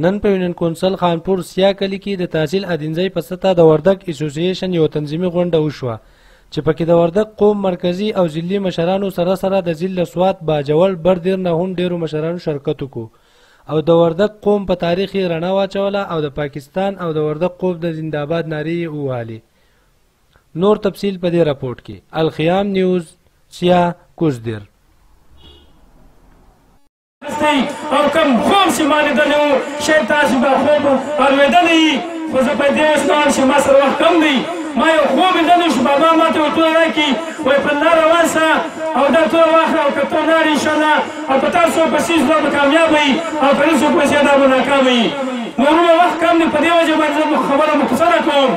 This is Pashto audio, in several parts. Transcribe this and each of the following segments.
نن په یونین کونسل خانپور سیا کلي کې د تحصیل ادینځۍ په سطحه د وردګ اسوسییشن یو تنظیمي غونډه وشوه چې پکې د وردګ قوم مرکزي او ضلعي مشرانو سره د ضلع سوات باجوړ بردیر نه هم ډیرو مشرانو شرکت وکړو او د وردګ قوم په تاریخ یې رڼا واچوله او د پاکستان او د وردګ قوم د زنده‌باد نارې یې ووهلې. نور تفصیل په دې راپورټ کې. الخیام نیوز سیا کوزدیر. او کوم خوب چې ما لیدلی و شاید تاسې به خوب اورېدلی وي خو زه په دې وسنام چې ما سره وخت کم دی ما یو خوب لیدلی چې بابا ما ته ورته راکړي وایي په لاره روان شه او دا توره واخله او که ته ولاړې انشاءالله او که تا څوک پسې ځو دا به کامیابه وي او که نه څوک پسې دا به ناکامه وي. نو وروڼه وخت کم دی په دې وجه باندې زه خبره مختصره کوم.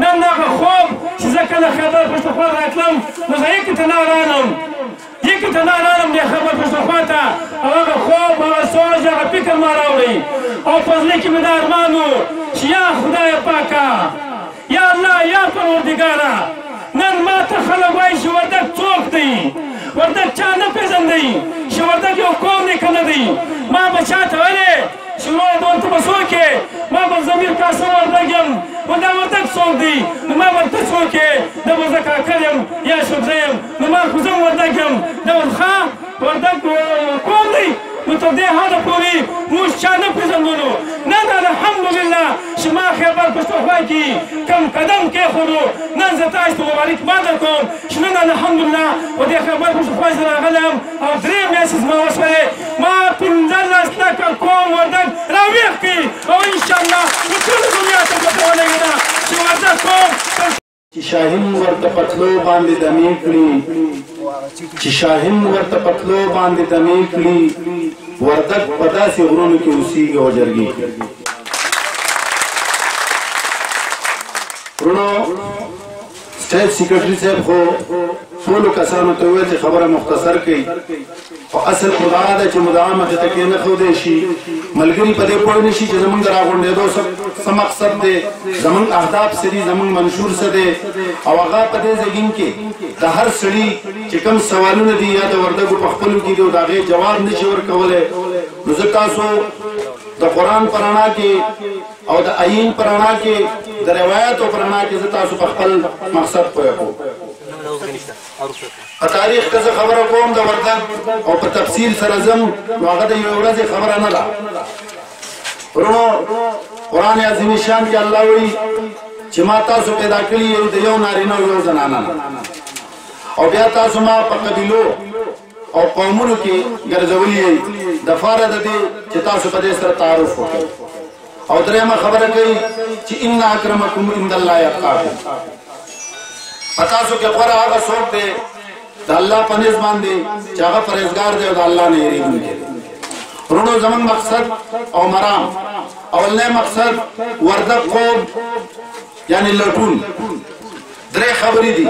نن هغه خوب چې زه کله خیبر پښتونخوا راتلم نو زه یکې ته نه رالم یکې ته نه رالم دې خیبر پښتونخوا ته او هغه خوب هغه سوچ هغه فکر ما راوړی او په زړه کې مې دا ارمان و چې یا خدایه پاکه یا الله یا پروردګاره نن ما ته خلک وایي چې وردګ څوک دی وردګ چا نه پېژندی چې وردګ یو قوم دی که نه دی. ما به چا ته ویلې چې وروره د ورته به څوک یې ما به ضمیر کاسه وردګ یم و دا وردګ څوک دی نو ما به ته څوک یې دا به زه کاکل یم یا شبزه یم نو ما خو زه وردګ یم دا ښه وردګ قوم دی نو تر دې حده پورې موږ چا نه پېژندلو. نن الحمدلله چې ما خیبر پښتونخوا کې کم قدم کېښودو نن زه تاسو ته مبارک ما درکوم چې نن الحمدلله و دې خیبر پښتونخوا زه راغلی یم او 3 میاشتې زما وشولې ما 15 لکه قوم وردګ راویښ کړي او انشاءالله د ټولې دنیا ته پته ولګېده چې وردګ قوم چې شاهین ورته پتلو باندې دمې کړي چې شاهین ورته پتلو باندې دمې کړي وردګ په داسې غرونو کې اوسېږي او جرګې کوي. وروڼو سټیټ سیکرټري صاحب خو ټولو کسانو ته وویل چې خبره مختصر کړي خو اصل خدا ده چې مدعا مخې ته کېنښودی شي ملګري په دې پوه نه شي چې زموږ د راغونډېدو څه مقصد دی زموږ اهداف څه دي زموږ منشور څه دی او هغه په دې ځګین کې د هر سړي چې کوم سوالونه دي یا د وردګو په خپلو کې دي او د هغې جواب نه شي ورکولی نو زه تاسو د قرآن په رڼا کې او د آیین په رڼا کې د روایاتو په رڼا کې زه تاسو په خپل مقصد پوه کوم. په تاریخ که زه خبره کوم د وردګ او په تفصیل سره ځم نو هغه د یوې ورځې خبره نه ده. وروڼو قرآن عظیم شان کې الله وایي چې ما تاسو پیدا کړي یو د یو نارینه او یو زنانه نه او بیا تاسو ما په قبیلو او قومونو کې ګرځولي یې دپاره د دې چې تاسو په دې سره تعارف وکړئ. او درېیمه خبره کوي چې ان اکرمکم عند الله اتقاکم په تاسو کې غوره هغه څوک دی د الله په نزد باندې چې هغه پرهیزګار دی او د الله نه یېرېدونکی دی. وروڼو زموږ مقصد او مرام اولنی مقصد وردګ قوم یعنی لټون 3 خبرې دي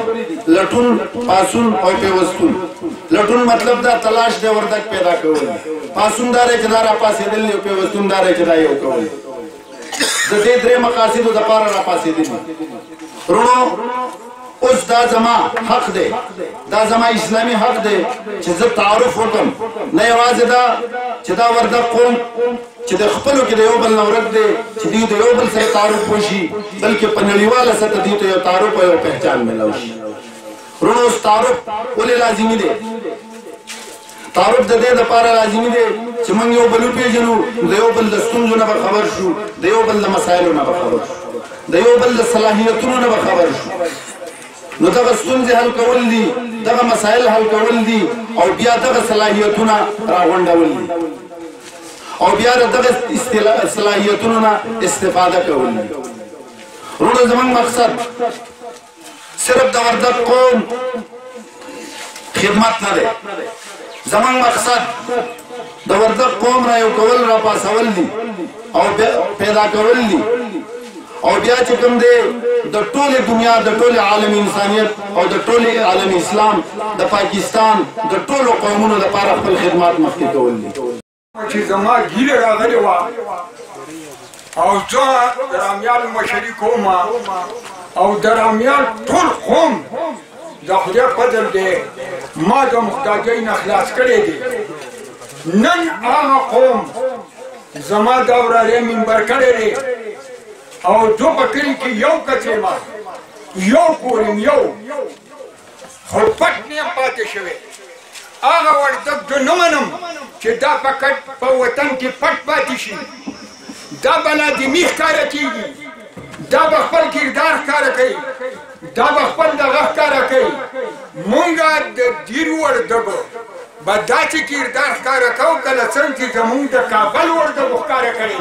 لټون پاسون او پیوستون. لټون مطلب دا تلاش دی وردګ پیدا کول پاسون دا دی چې دا راپاسېدل دی او پیوستون دا دی چې دا یو کول د دې 3 مقاصدو دپاره راپاسېدلي. وروڼو اوس دا زما حق دی دا زما اسلامي حق دی چې زه تعارف وکړم نه یوازې دا چې دا وردګ قوم چې د خپلو کې د یو بل نه ورک دی چې دوی د یو بل سره تعارف وشي بلکې په نړیواله سطح دوی ته یو تعارف او یو پهچان میلاو شي. وروڼو اوس تعارف ولې لازمي دی؟ تعارف د دې دپاره لازمي دی چې موږ یو بل وپېژنو د یو بل د ستونزو نه به خبر شو د یو بل د مسایلو نه به خبر شو د یو بل د صلاحیتونو نه به خبر شو. نو دغه ستونزې حل کول دي دغه مسایل حل کول دي او بیا دغه صلاحیتونه راغونډول دي او بیا دغه صلاحیتونو نه استفاده کول دي. وروڼو زموږ مقصد صرف د وردګ قوم خدمت نه دی زموږ مقصد د وردګ قوم را یو کول را پاسول دي او پیدا کول دي او بیا چې کوم دی د ټولې دنیا د ټولې عالم انسانیت او د ټولې عالم اسلام د پاکستان د ټولو قومونو لپاره خپل خدمات مخکې کول دي. چې زما ګیله راغلې وه او زه د رامیال مشري کوم او د رامیال ټول قوم د خدای فضل دی ما د محتاجۍ نه خلاص کړی دی. نن هغه قوم زما دا وراره منبر کړی دی او دو په کلي کې یو کچې ما یو کور یم یو خو پټ نه یم پاتې شوی هغه وردګ زه نه منم چې دا په وطن کې پټ پاتې شي دا به لازمي ښکاره کېږي دا به خپل کردار ښکاره کوي دا به خپل دغه ښکاره کوي مونږه د ډېرو وردګو به داسې کردار ښکاره کوو که له څنګ چې زمونږ د کابل وردګو ښکاره کړی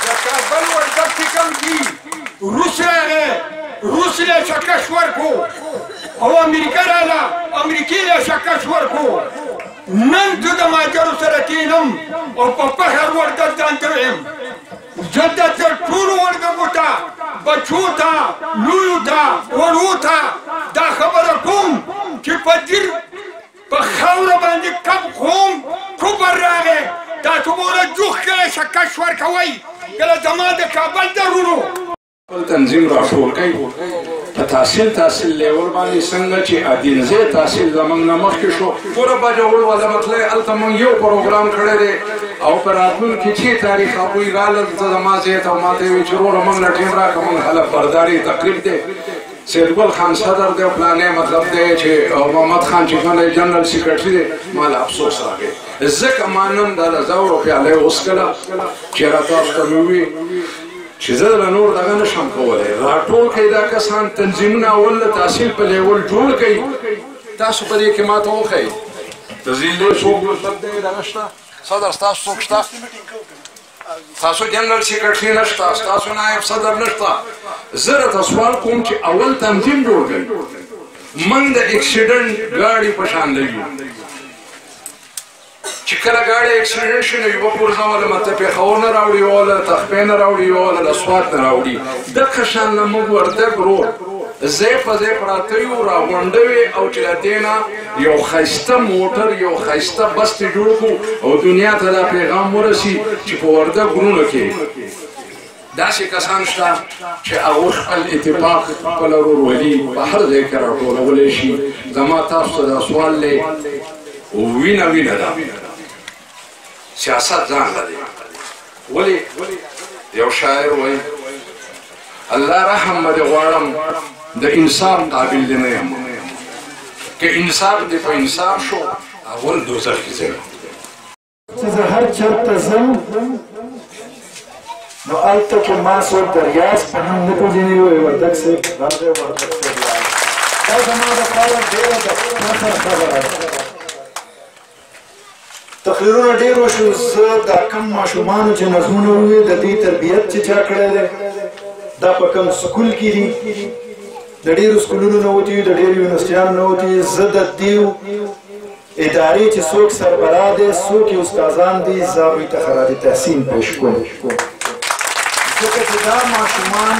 د کابل وردګ چې کوم دي روس راغی روس له شکش ورکړو او امریکا راغله امریکې له شکش ورکړو نن زه د ماجرو سره کښېنم او په فخر وردګ ځان ته ویم زه د ټولو وردګو ته بچو ته لویو ته وړو ته دا خبره کوم چې په خاوره باندې کب خوم کفر راغی تاسو بوله جوخ کله شکش ورکوئ کله زما د کابل درونو خپل تنظیم راټول کوي په تحصیل لیول باندې څنګه چې ادینزه تحصیل زمونږ نه مخکې شو پوره باجوړ والا مطلب هلته موږ یو پروګرام کړی دی او په راتلونکي چې تاریخ هغوی راغلل زما زه ته ماته وایي چې وروره موږ له ټیم راکړه موږ حلف برداري تقریب دی سیدګل خان صدر دی پلانې مطلب دی چې محمد خان چې کوم جنرال سیکرټري دی مال افسوس راغی ځکه ما نن دا د زورو پیاله اوس کله چې راته تاسو ته مې وویل چې زه له نور دغه نشم کولی راټول کوي دا کسان تنظیمونه اول د تحصیل په لیول جوړ کوي تاسو په دې کې ماته وښیئ د ضلع څوک مطلب دی دغه شته صدر ستاسو څوک شته تاسو جنرال سیکرټري نشته تاسو نایب صدر نشته زه راته سوال کوم چې اول تنظیم جوړ کړئ موږ د اکسیډنټ ګاډي په شان لګو چې کله ګاډی اکسیډنټ شي نو یوه پرزه وله مته پېښور نه راوړي وله تخپې نه راوړي وله له سوات نه راوړي دغه شان نه موږ وردګ روډ ځای په ځای پراته یو راغونډه وي او چې له دې نه یو ښایسته موټر یو ښایسته بس ترې جوړ کړو او دنیا ته دا پیغام ورسي چې په وردګ غرونو کې داسې کسان شته چې هغوی خپل اتفاق خپل ورورولي په هر ځای کې راټولولی شي زما تاسو ته دا سوال دی وینه وینه ده سیاست ځان لري ولې یو شاعر وایي الله رحم باندې غواړم د انصاف قابل دی نه یم که انصاف دې په انصاف شو اول دوزخ کې ځم چې زه هر چېرته ځم نو هلته کې ما څوک د ریاض په نوم نه پېژني وایي وردګ صاحب راغی وردګ صاحب دا زما دپاره ډېره د فخر خبره ده تقریرونه ډېر وشو زه دا کم ماشومانو چې نظمونه ووي د دې تربیت چې چا کړی دی دا په کم سکول کې دي د ډېرو سکولونو نه وتي د ډېرو یونیورسټیانو نه وتي زه د دې ادارې چې څوک سربراه دی څوک یې استادان دي زه هغوی ته خراج تحسین پیش کوم ځکه چې دا ماشومان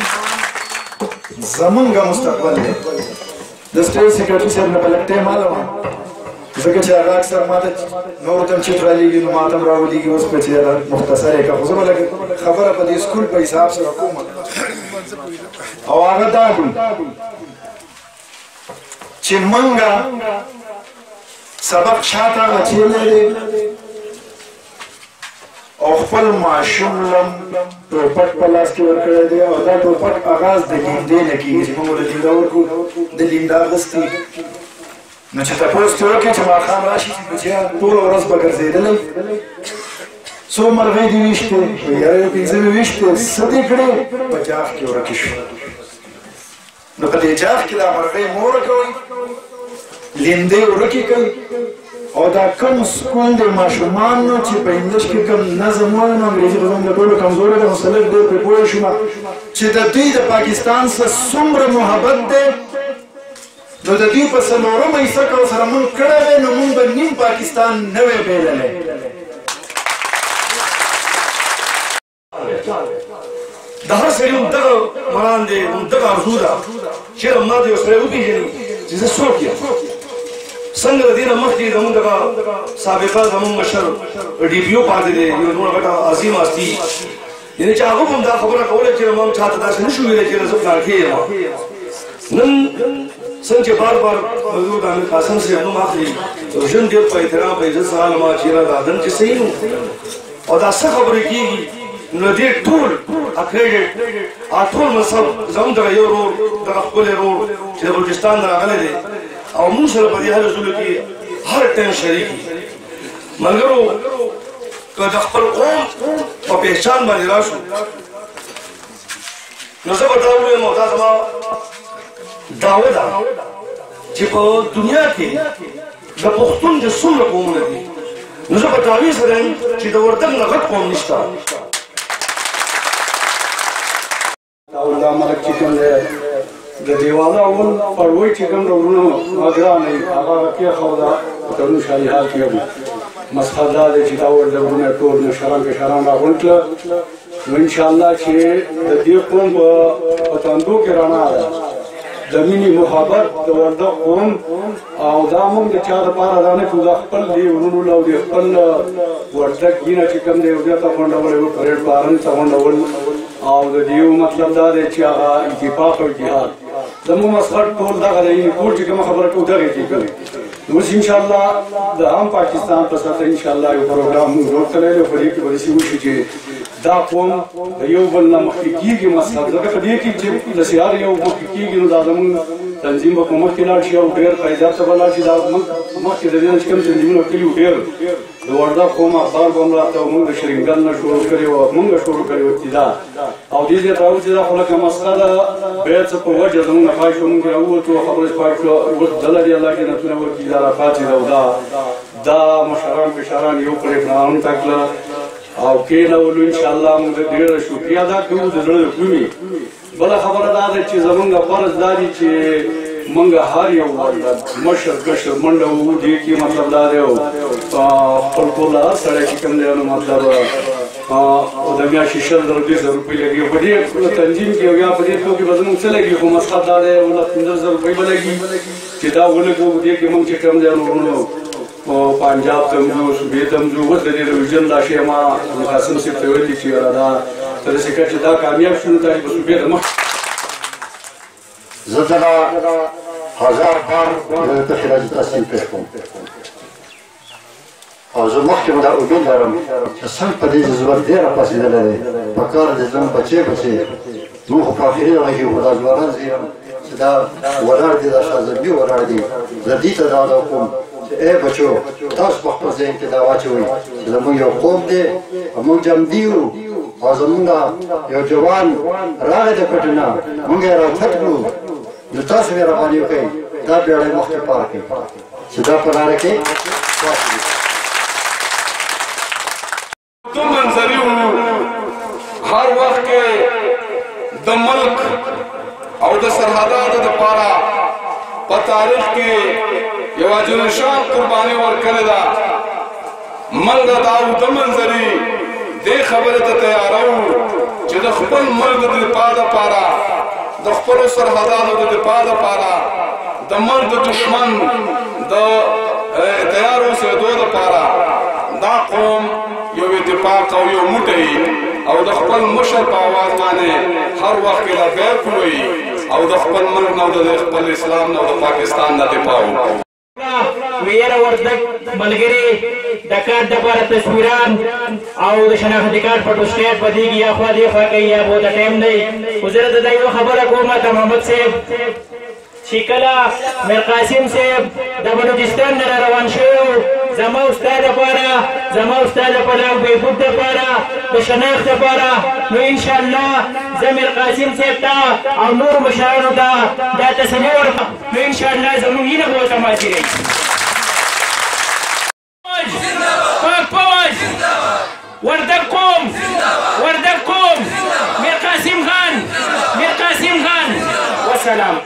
زمونږ مستقبل دی د سټیټ سیکرټري صاحب نه به لږ ټایم معلومه ځکه چې هغه اکثر ماته نورو ته هم چټ رالیږي نو ماته هم راولېږي اوس به چې مختصر یې کړه خو زه به لږ خبره په دې سکول په حساب سره کوم او هغه دا دي چې موږ سبق شاته اچولی دی او خپل ماشوم لم ټوپک په لاس کې ورکړی دی او دا ټوپک آغاز د لیندې نه کېږي چې موږ ورته لینده ورکړو د لینده اخیستي نو چې تپوس ترې وکړي چې ماښام راشي چې بچیان ټوله ورځ به ګرځېدلی څو مرغۍ دې ویشتې یاره یو پنځه مې ویشتې څه دې کړې په جاف کې ورکې شو نو په دې جاف کې دا مرغۍ مه ورکوئ لیندې ورکې کوي او دا کم سکول دی ماشومانو چې په انګلیش کې کم نظم وایي نو انګریزي خو زموږ د ټولو کمزوری دی خو څه لږ ډېر پرې پوه شوم چې د دوی د پاکستان سره څومره محبت دی نو د دوی په څلورمه حصه که ورسره مونږ کړی وی نو مونږ به نیم پاکستان نه وی بېللی د هر سړي همدغه مران دی همدغه ارزو ده چېرې ما د یو سړی وپېژني چې زه څوک یم څنګه د دې نه مخکې زمونږ دغه سابقه زمونږ مشر ډي پي او پاتې دی یو دومره غټه عظیم هستي یعنې چې هغه هم دا خبره کوله چې ما چاته داسې نه شو ویلی چې زه پلارکې یم نن څنګه چې بار بار حضور د امیر قاسم صاحب نوم اخلي ژوند ډېر په احترام په عزت سره ما چېرې دا دن چې صحیح نو او دا څه خبرې کېږي نو دې ټول اکریډټ ټول منصب زموږ دغه یو ورور دغه ښکلی ورور چې د بلوچستان نه راغلی دی او موږ سره په دې هلو ځلو کې هر ټایم شریک وي ملګرو که د خپل قوم په پهچان باندې راشو نو زه به دا ووایم او دا زما دعوه ده چې په دنیا کې د پښتون د څومره قومونه دي نو زه په دعوې سره یم چې د وردګ نه غټ قوم نشته دا ملک چې کوم دی د دیواله اول پړوی چې کوم د ورونو ګران دی هغه کېښوده په تړون شاهي حال کې یم مسخر دا دی چې دا ور د ورونه ټول مشران کشران راغونډ کړه نو انشاءالله چې د دې قوم په تاندو کې رڼا ده د مینې محبت د وردګ قوم او دا موږ د چا دپاره دا نه کړو دا خپل دې ورونو له او د خپل وردګ ګینه چې کوم دی یو ځای ته غونډولی وو پرېډ پارن ته غونډول او د دې مطلب دا دی چې هغه اتفاق او اتحاد زموږ مسخر ټول دغه دی ټول چې کومه خبره کوو دغې کې کوي نو اوس انشاءالله د عام پاکستان په سطح انشاءالله یو پروګرام موږ جوړ کړی دی په دې کې به داسې وشي چې دا قوم د یو بل نه مخکې کېږي مسخر ځکه په دې کې چې د سیار یو مخکې کېږي نو دا زموږ تنظیم به په مخکې لاړ شي او ډېر پایدار ته به لاړ شي دا مخکې د دې نه چې کوم تنظیمونه کلي وو ډېر د وردګ قوم اخبار به هم راته موږ د شرینګل نه شروع کړې وه موږ شروع کړې وه ابتدا او دې ځای ته راوځي دا خو لکه مسخه ده بیا څه په وجه زموږ نه پای شو موږ راووتو خبرې پای شوه اوس ډله دې الله جنتونه ورکړي دا راپاڅېده او دا مشران پشران یو کړې پلانونه ته کړه او کېنولو انشاءالله موږ ډېره شکریا ادا کوو د زړه د کومې بله خبره دا ده چې زموږ فرض دا دی چې موږ هر یو وردګ مشر کشر منډه وو دې کې مطلب دا دی خپل ټول هر سړی چې کوم دی نو مطلب د میاشتې 100,000 روپۍ لګي په دې تنظیم کې او یا په دې کې به زموږ څه لګي خو مسخر دا دی 15,000 روپۍ به لګي چې دا ولګو دې کې موږ چې کوم دی نو پنجاب ته ځو صوبې ته ځو اوس د دې ریویژن دا شی ما قاسم صاحب ته ویلي چې دا تر داسې کار چې دا کامیاب شو نو دا به صوبې ته مخ زه دغه 1000 بار د خراج تحصیل پېښ کوم او زه مخکې دا امید لرم چې څنګه په دې ځوان ډېره پاسېدلی دی په کار د زموږ بچې موږ خو په آخري دغه کې خو دا ځوانان زه یم چې دا ولاړ دي دا شازمبي ولاړ دي زه دې ته دا کوم ای بچو تاسو په خپل ذهن کې دا واچوئ چې زموږ یو قوم دی او موږ جمدي یو او زموږ یو جوان راغی د پټي نه موږ یې راوچت کړو نو تاسو مهرباني وکړئ دا بیړۍ مخکې پار کړئ چې دا په لاره کې تو منظري وو هر وخت کې د ملک او د سرحداتو دپاره په تاریخ کې یو عجلشان قرباني ورکړې ده موږ دا اوږده منظري دې خبرې ته تیارو چې د خپل ملک د دفاع دپاره د خپلو سرحداتو د دفاع دپاره د ملک د دشمن د تیار اوسېدو دپاره دا قوم یو اتفاق او یو موټی او د خپل مشر په آواز باندې هر وخت کې لبیک وایي او د خپل ملک نه او د خپل اسلام نه او د پاکستان نه دفاع وکړي ویره وردګ ملګري د کار دپاره تصویران او د شناختي کارت فوټوسټیټ په دې کې یا خوا دې خوا کوي یا بہت ټایم دی خو زه د دا یو خبره کوم ته محمد صاحب چې کله میر قاسم صاحب د بلوچستان نه روان شو زما استاد لپاره او بهبود لپاره د شناخت لپاره نو انشاءالله زه میر قاسم صاحب ته او نور مشرانو ته دا تسلي ورکړم نو انشاءالله زموږ هیله به ورته ماتېږي پاک فوج وردګ قوم میر قاسم خان والسلام